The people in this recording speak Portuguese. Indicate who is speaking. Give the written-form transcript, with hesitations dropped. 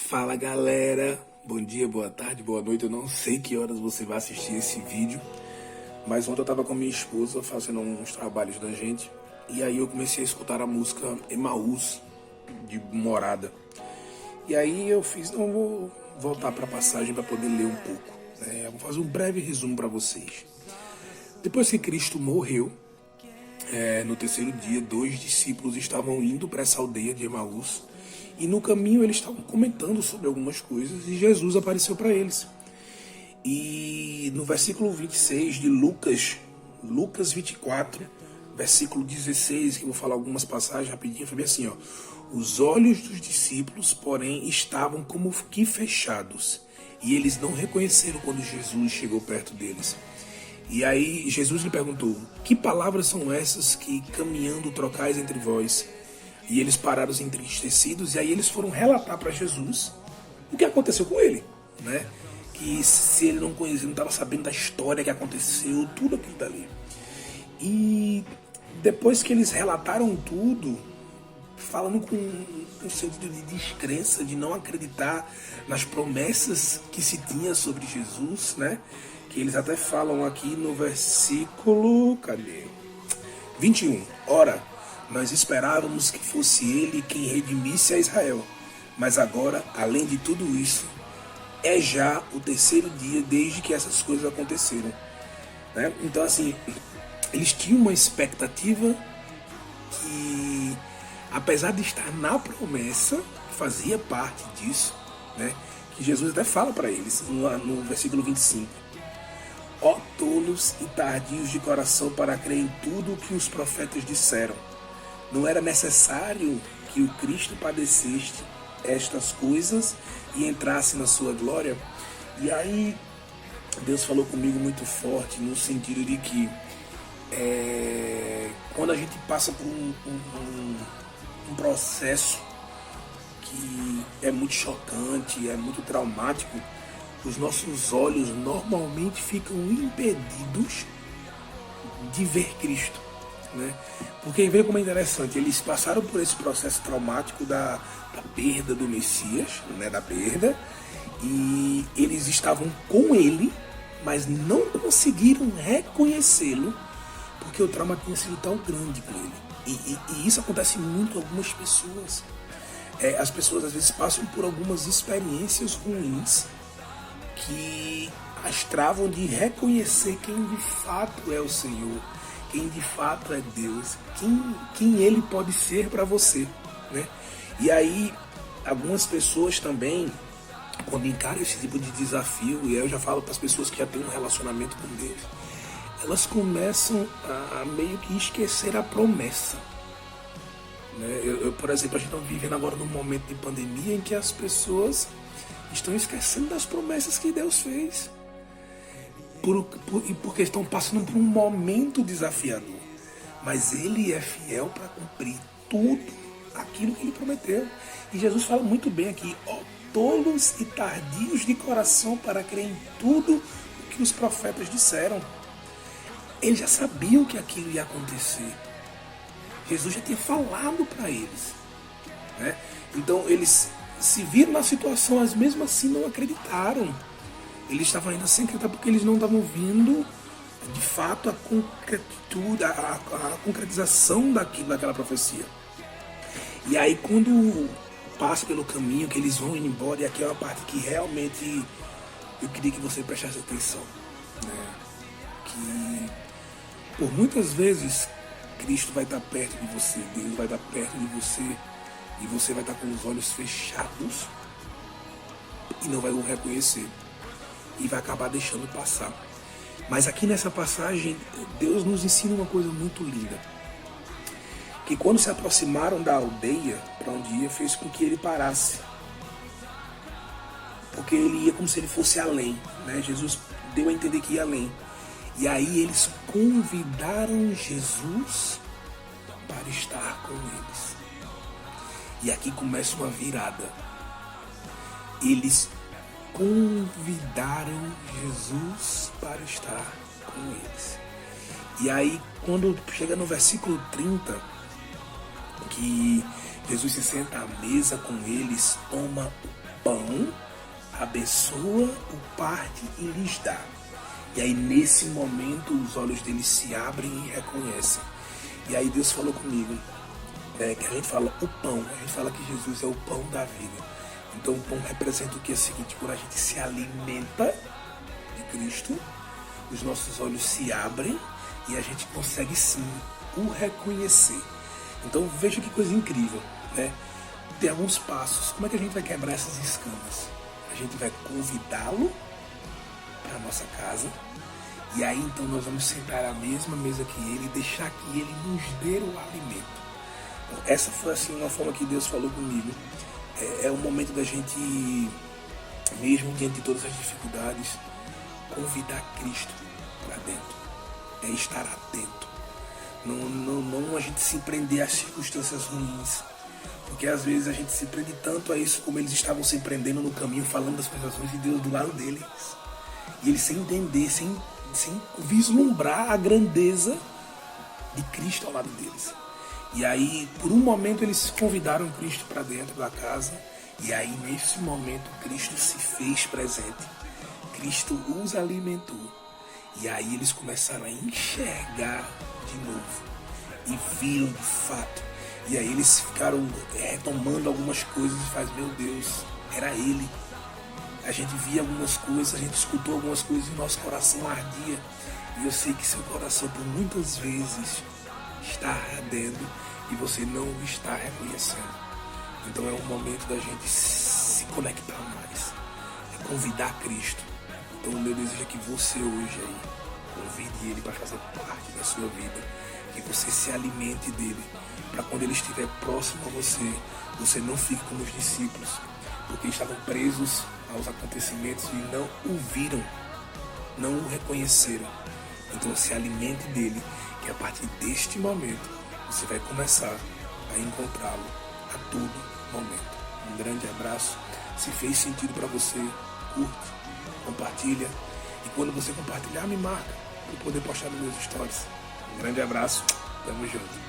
Speaker 1: Fala galera, bom dia, boa tarde, boa noite. Eu não sei que horas você vai assistir esse vídeo, mas ontem eu tava com minha esposa fazendo uns trabalhos da gente, e aí eu comecei a escutar a música Emaús de Morada. E aí eu fiz, não, vou voltar para a passagem para poder ler um pouco, né? Eu vou fazer um breve resumo para vocês. Depois que Cristo morreu, no terceiro dia, 2 discípulos estavam indo para essa aldeia de Emaús, e no caminho eles estavam comentando sobre algumas coisas e Jesus apareceu para eles. E no versículo 26 de Lucas 24, versículo 16, que eu vou falar algumas passagens rapidinho, foi bem assim, ó. Os olhos dos discípulos, porém, estavam como que fechados, e eles não reconheceram quando Jesus chegou perto deles. E aí Jesus lhe perguntou: que palavras são essas que caminhando trocais entre vós? E eles pararam entristecidos, e aí eles foram relatar para Jesus o que aconteceu com ele, né? Que se ele não conhecia, não estava sabendo da história que aconteceu, tudo aquilo dali. E depois que eles relataram tudo, falando com um sentido de descrença, de não acreditar nas promessas que se tinha sobre Jesus, né? Que eles até falam aqui no versículo, cadê? 21. Ora, nós esperávamos que fosse ele quem redimisse a Israel, mas agora, além de tudo isso, é já o terceiro dia desde que essas coisas aconteceram, né? Então assim, eles tinham uma expectativa que, apesar de estar na promessa, fazia parte disso, né? Que Jesus até fala para eles no versículo 25: ó tolos e tardios de coração para crer em tudo o que os profetas disseram. Não era necessário que o Cristo padecesse estas coisas e entrasse na sua glória? E aí Deus falou comigo muito forte, no sentido de que quando a gente passa por um processo que é muito chocante, é muito traumático, os nossos olhos normalmente ficam impedidos de ver Cristo, né? Porque veja como é interessante, eles passaram por esse processo traumático da perda do Messias, né? Da perda, e eles estavam com ele, mas não conseguiram reconhecê-lo, porque o trauma tinha sido tão grande para ele. E isso acontece muito com algumas pessoas. As pessoas às vezes passam por algumas experiências ruins que as travam de reconhecer quem de fato é o Senhor, quem de fato é Deus, quem Ele pode ser para você, né? E aí, algumas pessoas também, quando encaram esse tipo de desafio, e eu já falo para as pessoas que já têm um relacionamento com Deus, elas começam a meio que esquecer a promessa, né? Por exemplo, a gente está vivendo agora num momento de pandemia em que as pessoas estão esquecendo das promessas que Deus fez, porque estão passando por um momento desafiador. Mas Ele é fiel para cumprir tudo aquilo que Ele prometeu. E Jesus fala muito bem aqui: ó tolos e tardios de coração para crer em tudo o que os profetas disseram. Eles já sabiam que aquilo ia acontecer. Jesus já tinha falado para eles, né? Então eles se viram na situação, mas mesmo assim não acreditaram. Eles estavam ainda sem acreditar porque eles não estavam vendo de fato a concretização daquela profecia. E aí quando passa pelo caminho, que eles vão indo embora, e aqui é uma parte que realmente eu queria que você prestasse atenção, né? Que por muitas vezes Cristo vai estar perto de você, Deus vai estar perto de você, e você vai estar com os olhos fechados e não vai o reconhecer, e vai acabar deixando passar. Mas aqui nessa passagem, Deus nos ensina uma coisa muito linda, que quando se aproximaram da aldeia para onde ia, fez com que ele parasse, porque ele ia como se ele fosse além, né? Jesus deu a entender que ia além. E aí eles convidaram Jesus para estar com eles. E aqui começa uma virada. Eles convidaram Jesus para estar com eles. E aí, quando chega no versículo 30, que Jesus se senta à mesa com eles, toma o pão, abençoa, o parte e lhes dá. E aí nesse momento os olhos deles se abrem e reconhecem. E aí Deus falou comigo, que a gente fala o pão, a gente fala que Jesus é o pão da vida. Então o pão representa o que é o seguinte: quando a gente se alimenta de Cristo, os nossos olhos se abrem e a gente consegue sim o reconhecer. Então veja que coisa incrível, né? Tem alguns passos. Como é que a gente vai quebrar essas escamas? A gente vai convidá-lo para a nossa casa, e aí então nós vamos sentar à mesma mesa que ele e deixar que ele nos dê o alimento. Então, essa foi assim uma forma que Deus falou comigo. É o momento da gente, mesmo diante de todas as dificuldades, convidar Cristo para dentro. É estar atento. Não a gente se prender às circunstâncias ruins. Porque às vezes a gente se prende tanto a isso, como eles estavam se prendendo no caminho, falando das coisas ruins de Deus do lado deles. E eles sem entender, sem vislumbrar a grandeza de Cristo ao lado deles. E aí, por um momento, eles convidaram Cristo para dentro da casa. E aí, nesse momento, Cristo se fez presente. Cristo os alimentou. E aí eles começaram a enxergar de novo. E viram de fato. E aí eles ficaram retomando algumas coisas e faz, meu Deus, era Ele. A gente via algumas coisas, a gente escutou algumas coisas e nosso coração ardia. E eu sei que seu coração por muitas vezes está ardendo e você não o está reconhecendo. Então é um momento da gente se conectar mais, é convidar Cristo. Então o meu desejo é que você hoje aí convide Ele para fazer parte da sua vida, que você se alimente dele, para quando Ele estiver próximo a você, você não fique como os discípulos, porque estavam presos aos acontecimentos e não o viram, não o reconheceram. Então se alimente dele, que a partir deste momento você vai começar a encontrá-lo a todo momento. Um grande abraço. Se fez sentido para você, curte, compartilha. E quando você compartilhar, me marca para eu poder postar nos meus stories. Um grande abraço. Tamo junto.